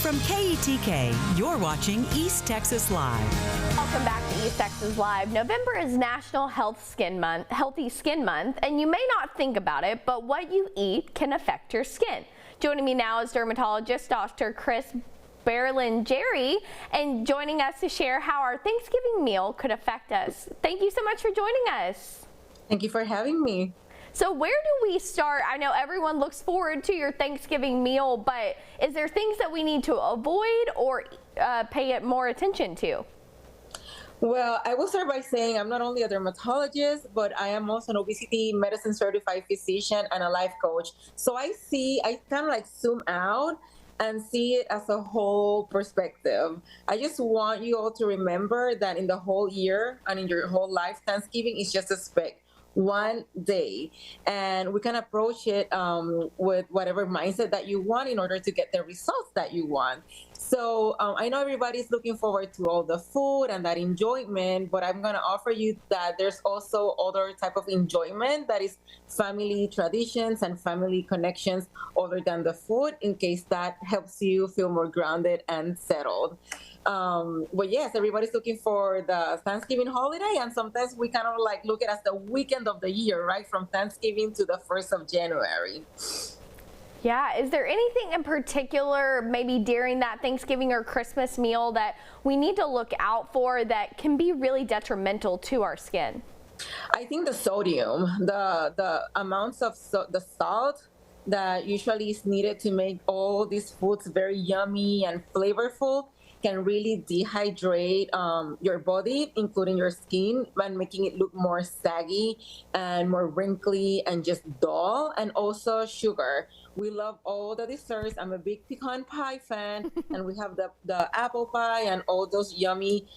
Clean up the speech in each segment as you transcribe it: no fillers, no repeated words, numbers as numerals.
From KETK, you're watching East Texas Live. Welcome back to East Texas Live. November is National Healthy Skin Month, and you may not think about it, but what you eat can affect your skin. Joining me now is dermatologist Dr. Chris Berlin-Jerry, and joining us to share how our Thanksgiving meal could affect us. Thank you so much for joining us. Thank you for having me. So where do we start? I know everyone looks forward to your Thanksgiving meal, but is there things that we need to avoid or pay more attention to? Well, I will start by saying I'm not only a dermatologist, but I am also an obesity medicine certified physician and a life coach. So I kind of like zoom out and see it as a whole perspective. I just want you all to remember that in the whole year and in your whole life, Thanksgiving is just a speck. One day, and we can approach it with whatever mindset that you want in order to get the results that you want. So I know everybody's looking forward to all the food and that enjoyment, but I'm going to offer you that there's also other type of enjoyment that is family traditions and family connections other than the food, in case that helps you feel more grounded and settled. But yes, everybody's looking for the Thanksgiving holiday, and sometimes we kind of like look at it as the weekend of the year, right? From Thanksgiving to the 1st of January. Yeah, is there anything in particular, maybe during that Thanksgiving or Christmas meal, that we need to look out for that can be really detrimental to our skin? I think the sodium, the amounts of the salt that usually is needed to make all these foods very yummy and flavorful can really dehydrate your body, including your skin, and making it look more saggy and more wrinkly and just dull. And also sugar. We love all the desserts. I'm a big pecan pie fan, and we have the apple pie and all those yummy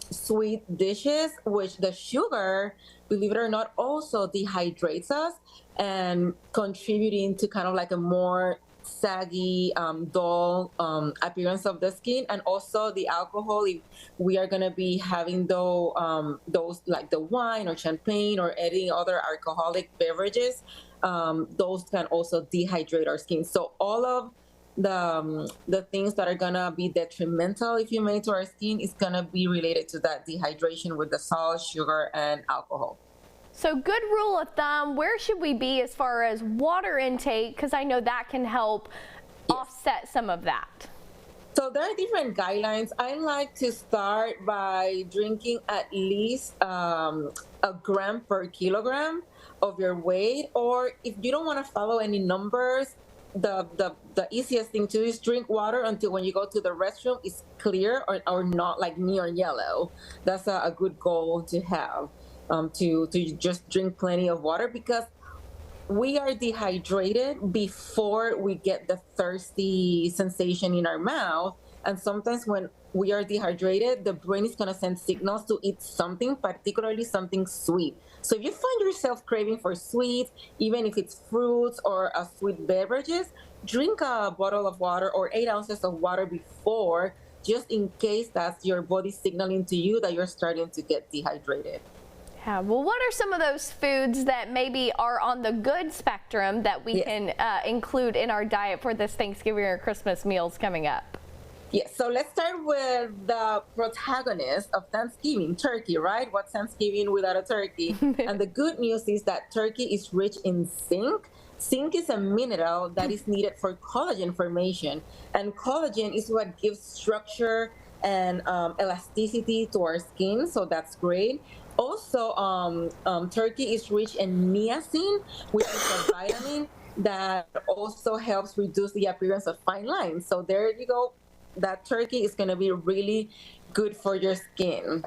sweet dishes, which the sugar, believe it or not, also dehydrates us and contributing to kind of like a more saggy, dull appearance of the skin. And also the alcohol, if we are going to be having those like the wine or champagne or any other alcoholic beverages, those can also dehydrate our skin. So all of the things that are gonna be detrimental, if you may, to our skin is gonna be related to that dehydration with the salt, sugar, and alcohol. So good rule of thumb, where should we be as far as water intake? Because I know that can help offset some of that. So there are different guidelines. I like to start by drinking at least a gram per kilogram of your weight. Or if you don't want to follow any numbers, the easiest thing to do is drink water until when you go to the restroom it's clear or not like near yellow. That's a good goal to have. To just drink plenty of water, because we are dehydrated before we get the thirsty sensation in our mouth. And sometimes when we are dehydrated, the brain is going to send signals to eat something, particularly something sweet. So if you find yourself craving for sweets, even if it's fruits or sweet beverages, drink a bottle of water or 8 ounces of water before, just in case that's your body signaling to you that you're starting to get dehydrated. Yeah, well, what are some of those foods that maybe are on the good spectrum that we can include in our diet for this Thanksgiving or Christmas meals coming up? Yes, so let's start with the protagonist of Thanksgiving, turkey, right? What's Thanksgiving without a turkey? And the good news is that turkey is rich in zinc. Zinc is a mineral that is needed for collagen formation, and collagen is what gives structure and elasticity to our skin, so that's great. Also, turkey is rich in niacin, which is a vitamin that also helps reduce the appearance of fine lines. So there you go. That turkey is going to be really good for your skin.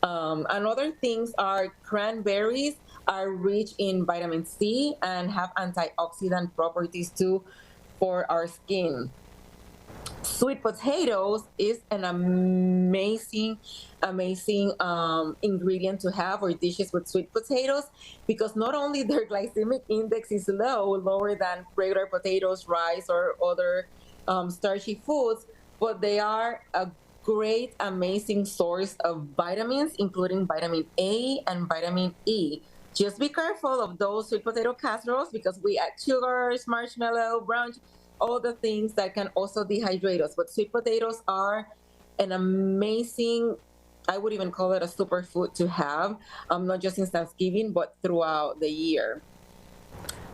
And other things are cranberries are rich in vitamin C and have antioxidant properties too for our skin. Sweet potatoes is an amazing ingredient to have, or dishes with sweet potatoes, because not only their glycemic index is lower than regular potatoes, rice, or other starchy foods, but they are a great, amazing source of vitamins, including vitamin A and vitamin E. Just be careful of those sweet potato casseroles, because we add sugars, marshmallow, brown all the things that can also dehydrate us. But sweet potatoes are an amazing, I would even call it a superfood to have, not just in Thanksgiving, but throughout the year.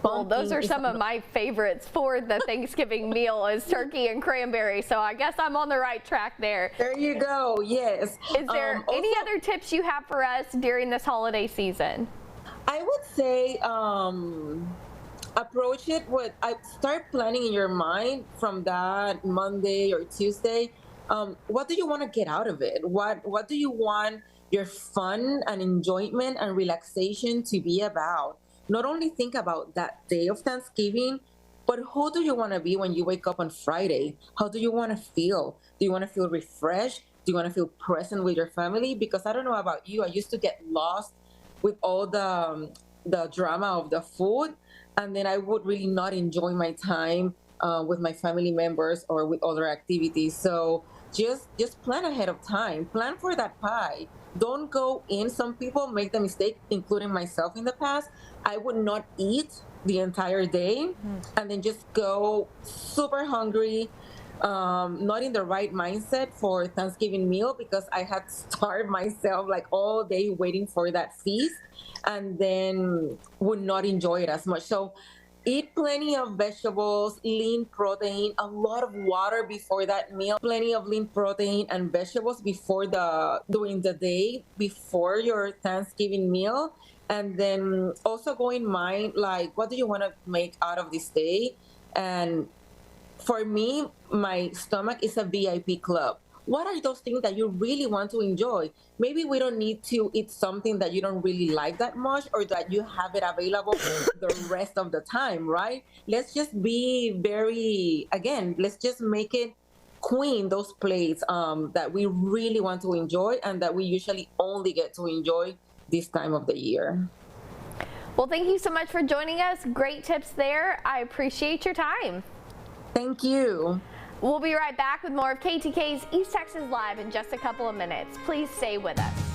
Well, those Pumpkin are is some of my favorites for the Thanksgiving meal is turkey and cranberry. So I guess I'm on the right track there. There you go. Yes. Is there any other tips you have for us during this holiday season? I would say approach it with, I start planning in your mind from that Monday or Tuesday. What do you want to get out of it? What do you want your fun and enjoyment and relaxation to be about? Not only think about that day of Thanksgiving, but who do you want to be when you wake up on Friday? How do you want to feel? Do you want to feel refreshed? Do you want to feel present with your family? Because I don't know about you, I used to get lost with all the drama of the food, and then I would really not enjoy my time with my family members or with other activities. So just plan ahead of time. Plan for that pie. Don't go in. Some people make the mistake, including myself in the past. I would not eat the entire day and then just go super hungry, not in the right mindset for Thanksgiving meal, because I had starved myself like all day waiting for that feast, and then would not enjoy it as much. So eat plenty of vegetables, lean protein, a lot of water before that meal, plenty of lean protein and vegetables during the day before your Thanksgiving meal. And then also go in mind, like, what do you want to make out of this day? And for me, my stomach is a VIP club. What are those things that you really want to enjoy? Maybe we don't need to eat something that you don't really like that much or that you have it available the rest of the time, right? Let's just be let's just make it queen those plates that we really want to enjoy and that we usually only get to enjoy this time of the year. Well, thank you so much for joining us. Great tips there. I appreciate your time. Thank you. We'll be right back with more of KETK's East Texas Live in just a couple of minutes. Please stay with us.